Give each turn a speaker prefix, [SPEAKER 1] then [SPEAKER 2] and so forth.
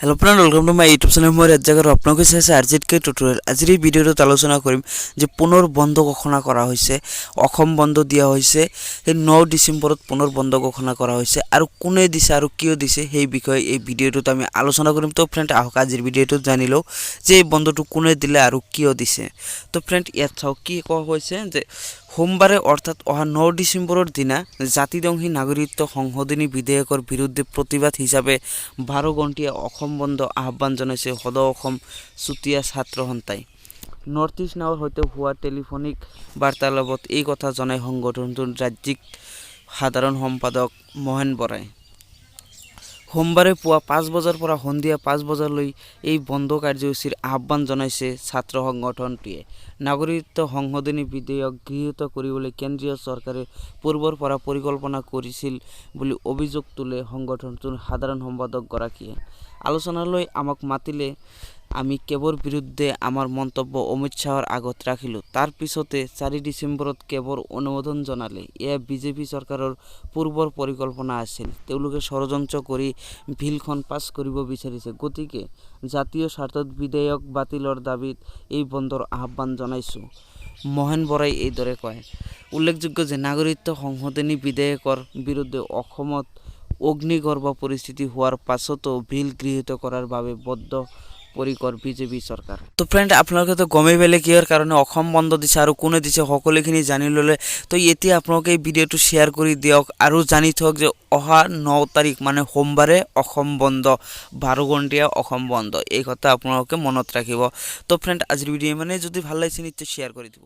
[SPEAKER 1] Hello friend, welcome to my YouTube channel. मैं एक जगह आपलोक চাইছে আরজিকে টিউটোরিয়াল। আজিৰ এই ভিডিওত আলোচনা কৰিম যে পুনৰ বন্ধ ঘোষণা কৰা হৈছে, অসম বন্ধ দিয়া হৈছে। এই 9 ডিসেম্বৰত পুনৰ বন্ধ ঘোষণা কৰা হৈছে আৰু কোনে দিছে আৰু কিয় দিছে সেই বিষয়ে এই ভিডিওটোত আমি আলোচনা কৰিম। তো ফ্ৰেন্ড আহক আজিৰ ভিডিওটোত জানি লও যে এই বন্ধটো কোনে দিলে আৰু কিয় দিছে। তো ফ্ৰেন্ড ইয়াত চাও কি কোৱা হৈছে যে সোমবাৰে অৰ্থাৎ অহা 9 ডিসেম্বৰৰ দিনা জাতিদংশী নাগৰিকত্ব সংশোধনী বিধেয়কৰ বিৰুদ্ধে প্ৰতিবাদ হিচাপে 12 ঘণ্টীয়া অসম বন্ধ আহ্বান জনাইছে সদৌ অসম চুতীয়া ছাত্ৰ সন্থাই। নৰ্থ ইষ্ট নাওৰ সৈতে হোৱা টেলিফোনিক বাৰ্তালাপত এই কথা জনাই সংগঠনটোৰ ৰাজ্যিক সাধাৰণ সম্পাদক মোহন বৰাই। সোমবাৰে পুৱা 5 বজাৰ পৰা সন্ধিয়া 5 বজালৈ এই বন্ধ কাৰ্যসূচীৰ আহ্বান জনাইছে ছাত্ৰ সংগঠনটোৱে। নাগৰিকত্ব সংশোধনী বিধেয়ক গৃহীত কৰিবলৈ কেন্দ্ৰীয় চৰকাৰে পূৰ্বৰ পৰা পৰিকল্পনা কৰিছিল বুলি অভিযোগ তোলে সংগঠনটোৰ সাধাৰণ সম্পাদকগৰাকীয়ে। আলোচনালৈ আমাক মাতিলে আমি কেৱল বিৰুদ্ধে আমাৰ মন্তব্য অমিত শ্বাহৰ আগত ৰাখিলোঁ। তাৰ পিছতে 4 ডিচেম্বৰত কেৱল অনুমোদন জনালে। এয়া বিজেপি চৰকাৰৰ পূৰ্বৰ পৰিকল্পনা আছিল। তেওঁলোকে ষড়যন্ত্ৰ কৰি বিলখন পাছ কৰিব বিচাৰিছে। গতিকে জাতীয় স্বাৰ্থত বিধেয়ক বাতিলৰ দাবীত এই বন্ধৰ আহ্বান জনাইছোঁ, মোহন বৰাই এইদৰে কয়। উল্লেখযোগ্য যে নাগৰিকত্ব সংশোধনী বিধেয়কৰ বিৰুদ্ধে অসমত অগ্নিগৰ্ভ পৰিস্থিতি হোৱাৰ পাছতো বিল গৃহীত কৰাৰ বাবে বদ্ধ পৰিকৰ বিজেপি চৰকাৰ। তো ফ্ৰেন্ড আপোনালোকে তো গমেই পালে কিহৰ কাৰণে অসম বন্ধ দিছে আৰু কোনে দিছে সকলোখিনি জানি ল'লে। তো এতিয়া আপোনালোকে এই ভিডিঅ'টো শ্বেয়াৰ কৰি দিয়ক আৰু জানি থওক যে অহা 9 তাৰিখ মানে সোমবাৰে অসম বন্ধ, 12 ঘণ্টীয়া অসম বন্ধ। এই কথা আপোনালোকে মনত ৰাখিব। তো ফ্ৰেন্ড আজিৰ ভিডিঅ' মানে যদি ভাল লাগিছে নিশ্চয় শ্বেয়াৰ কৰি দিব।